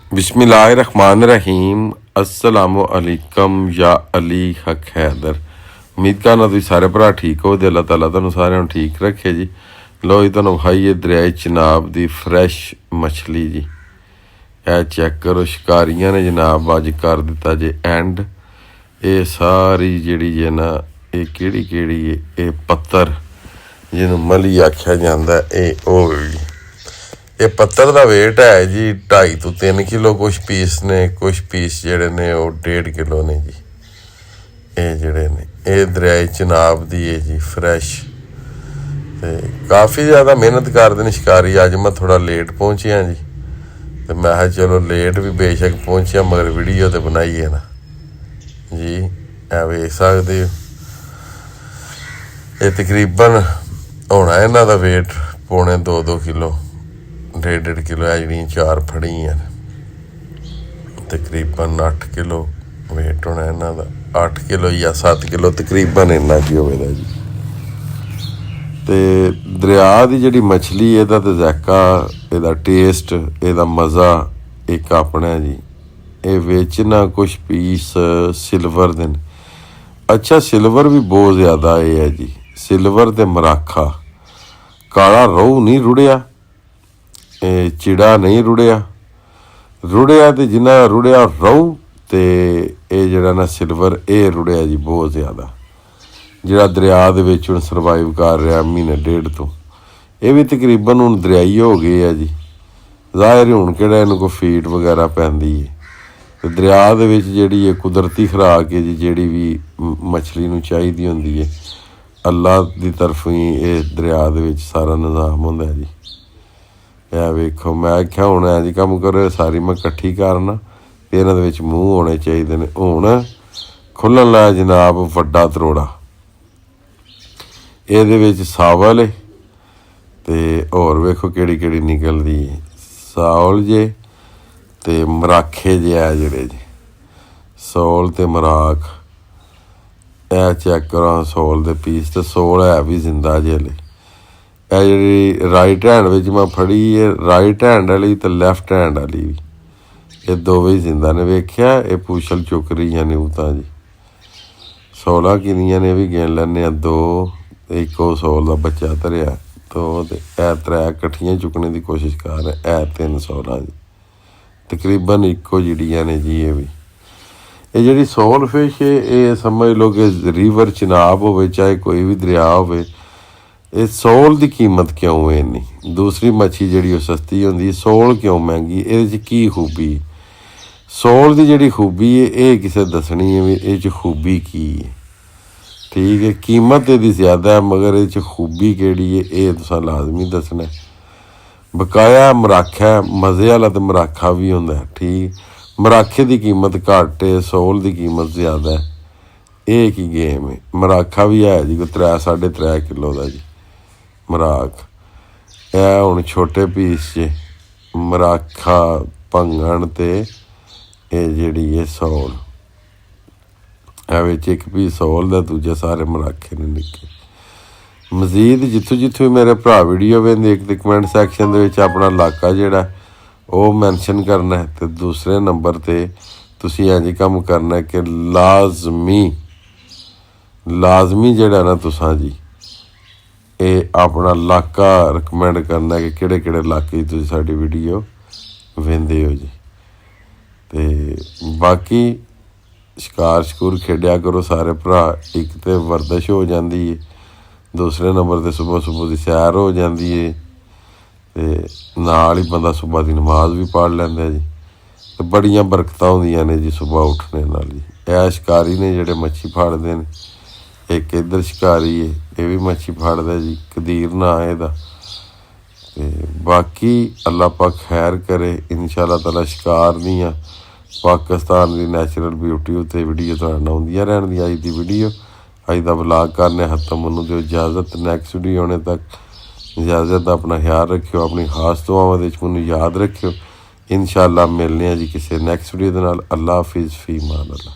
बिस्मिल्लाहिर्रहमानिर्रहीम अस्सलामुअलैकुम या अली हक हैदर। उम्मीद करना तुम सारे भरा ठीक हो। अल्लाह ताला तुहानू सारिਆਂ ਨੂੰ ठीक रखे जी। लो जी तुहानू विखाईए दरियाए चिनाब की फ्रैश मछली जी। यह चैक करो, शिकारियां ने जनाब अज कर दिता जे एंड। ये सारी जिहड़ी है ना ये केड़ी है, ये पत्तर जिन्हों मली आख्या जाता है जी। ये पत्तर का वेट है जी 2.5 ਤੋਂ 3 किलो। कुछ पीस ने, कुछ पीस जड़े ने वो 1.5 किलो ने जी। ये जड़े ने ये दरियाए चिनाब दी है जी फ्रैश। तो काफ़ी ज़्यादा मेहनत करते हैं शिकारी। अज मैं थोड़ा लेट पहुँचिया जी, तो मैं चलो लेट भी बेशक पहुँचिया मगर वीडियो तो बनाई है ना जी। ए वेख सकते हो ये तकरीबन होना इन्हों का वेट 2.25 किलो, 1.5 किलो है जी। 4 फड़ी हैं तकरीबन 8 किलो वेट होना इन्हों का। 8 किलो या 7 किलो तकरीबन इन्ना की होगा जी। तो दरिया की जी मछली ਇਹਦਾ तो ज़ायका, ਇਹਦਾ टेस्ट, ਇਹਦਾ मज़ा एक अपना है जी। ये विच ना कुछ पीस सिल्वर दे। अच्छा सिल्वर भी बहुत ज़्यादा ये है जी। सिल्वर ते मराखा, काला रोहू नहीं रुड़िया, चिड़ा नहीं रुड़िया। रुड़िया तो जिन्ना रुड़िया रोहू तो ये जरा ना सिल्वर ये रुड़िया जी बहुत ज़्यादा। जिहड़ा दरिया दे विच हुण सरवाइव कर रहा 1.5 तो, ये भी तकरीबन हुण दरियाई हो गए है जी। ज़ाहिर हुण किहड़ा इहनूं कोई फीड वगैरह पैंदी है। तो दरिया दे विच जिहड़ी है कुदरती खुराक है जी, जिहड़ी भी मछली नूं चाहीदी हुंदी है अल्लाह की तरफों ही ये दरिया दे विच सारा निज़ाम हुंदा है जी। यह वेखो, मैं आख्या हुण ऐ जी कम करो सारी मैं कट्ठी करना ते इन्हां दे विच मूँह होने चाहिए ने। हुण खुल्लण लगा जनाब वड्डा तरोड़ा। ਇਹਦੇ ਵਿੱਚ ਸਾਵਲ ਹੈ ਤੇ ਹੋਰ ਵੇਖੋ ਕਿਹੜੀ ਕਿਹੜੀ ਨਿਕਲਦੀ ਹੈ। ਸਾਵਲ ਜੇ ਤੇ ਮਰਾਖੇ ਜੇ ਆ ਜਿਹੜੇ ਜੀ, ਸੋਲ ਤੇ ਮਰਾਖ। ਇਹ ਚੈੱਕ ਕਰਾਂ ਸੋਲ ਦੇ ਪੀਸ, ਤੇ ਸੋਲ ਹੈ ਵੀ ਜ਼ਿੰਦਾ ਜੇ ਹਲੇ। ਇਹ ਜਿਹੜੀ ਰਾਈਟ ਹੈਂਡ ਵਿੱਚ ਮੈਂ ਫੜੀ ਹੈ, ਰਾਈਟ ਹੈਂਡ ਵਾਲੀ ਤੇ ਲੈਫਟ ਹੈਂਡ ਵਾਲੀ ਵੀ, ਇਹ ਦੋਵੇਂ ਹੀ ਜ਼ਿੰਦਾ ਨੇ। ਵੇਖਿਆ ਇਹ ਪੂਛਲ ਚੁੱਕ ਰਹੀਆਂ ਨੇ ਉਹ ਤਾਂ ਜੀ। 16 ਕਿੰਨੀਆਂ ਨੇ ਵੀ ਗਿਣ ਲੈਂਦੇ ਆ। 2 ਇੱਕੋ ਸੋਲ ਦਾ ਬੱਚਾ ਧਰਿਆ, तो ਇਹ 3 ਇਕੱਠੀਆਂ ਚੁੱਕਣੇ ਦੀ ਕੋਸ਼ਿਸ਼ ਕਰ ਰਿਹਾ। ਇਹ 3 16 ਜੀ ਤਕਰੀਬਨ ਇੱਕੋ ਜਿਹੜੀਆਂ ਨੇ ਜੀ। ਇਹ ਵੀ ਇਹ ਜਿਹੜੀ ਸੋਲ ਫਿਸ਼ ਹੈ ਇਹ ਸਮਝ ਲਓ ਕਿ ਰਿਵਰ ਚਨਾਬ ਹੋਵੇ ਚਾਹੇ ਕੋਈ ਵੀ ਦਰਿਆ ਹੋਵੇ, ਇਹ ਸੋਲ ਦੀ ਕੀਮਤ ਕਿਉਂ ਹੈ ਇੰਨੀ। ਦੂਸਰੀ ਮੱਛੀ ਜਿਹੜੀ ਉਹ ਸਸਤੀ ਹੁੰਦੀ, ਸੋਲ ਕਿਉਂ ਮਹਿੰਗੀ? ਇਹਦੇ 'ਚ ਕੀ ਖੂਬੀ? ਸੋਲ ਦੀ ਜਿਹੜੀ ਖੂਬੀ ਹੈ ਇਹ ਕਿਸੇ ਦੱਸਣੀ ਹੈ ਵੀ ਇਹ 'ਚ ਖੂਬੀ ਕੀ ਹੈ। ठीक है, कीमत यदि ज़्यादा है मगर ये खूबी केड़ी है ये तुसां लाजमी दसना। बकाया मराखा मज़े वाला तो मराखा भी होंदा है ठीक। मराखे की कीमत घट है, सोल की कीमत ज़्यादा है। एक ही गेम है। मराखा भी है जी कोई 3-3.5 किलो का जी मराख। यह हुण छोटे पीस जे मराखा भंगण ते ये जिहड़ी है सोल। एक भी सौल का, दूजा सारे मराखे ने निके। मजीद जितों जितों मेरे भरा वीडियो वेंदे एक तो कमेंट सैक्शन के अपना इलाका जोड़ा वो मैनशन करना है। तो दूसरे नंबर पर तुसीं इंज काम करना है कि लाजमी जोड़ा ना तुसां जी ये अपना इलाका रिकमेंड करना है कि किहड़े किहड़े इलाके तुसीं साडी वीडियो वेंदे हो जी। तो बाकी शिकार शकूर खेडिया करो सारे भरा। एक तो वर्जिश हो जाती है, दूसरे नंबर पर सुबह सुबह की सैर हो जाती है, तो नाल ही बंदा सुबह की नमाज भी पढ़ लैंदा जी। तो बड़ियां बरकतां होंदियां ने जी सुबह उठने नाल जी। यह शिकारी ने जिहड़े मच्छी फड़दे ने, एक इधर शिकारी है ये भी मच्छी फड़दा जी, कदीर ना इहदा। ते बाकी अल्लाह पाक खैर करे इंशाअल्लाह ताला। शिकार दियां पाकिस्तान की नैचुरल ब्यूटी उत्ते वीडियो तुहाडे नाल आउंदियां रहण दी। अज दी वीडियो अज दा व्लॉग करने खत्म। मैनूं दिओ इजाज़त, नैक्सट वीडियो आने तक इजाज़त। अपना ख्याल रखियो, अपनी खास दुआवां दे विच मैनूं याद रखियो। इंशाअल्लाह मिलने जी किसी नैक्सट वीडियो दे नाल। अल्लाह हाफिज़, फी मान अल्लाह।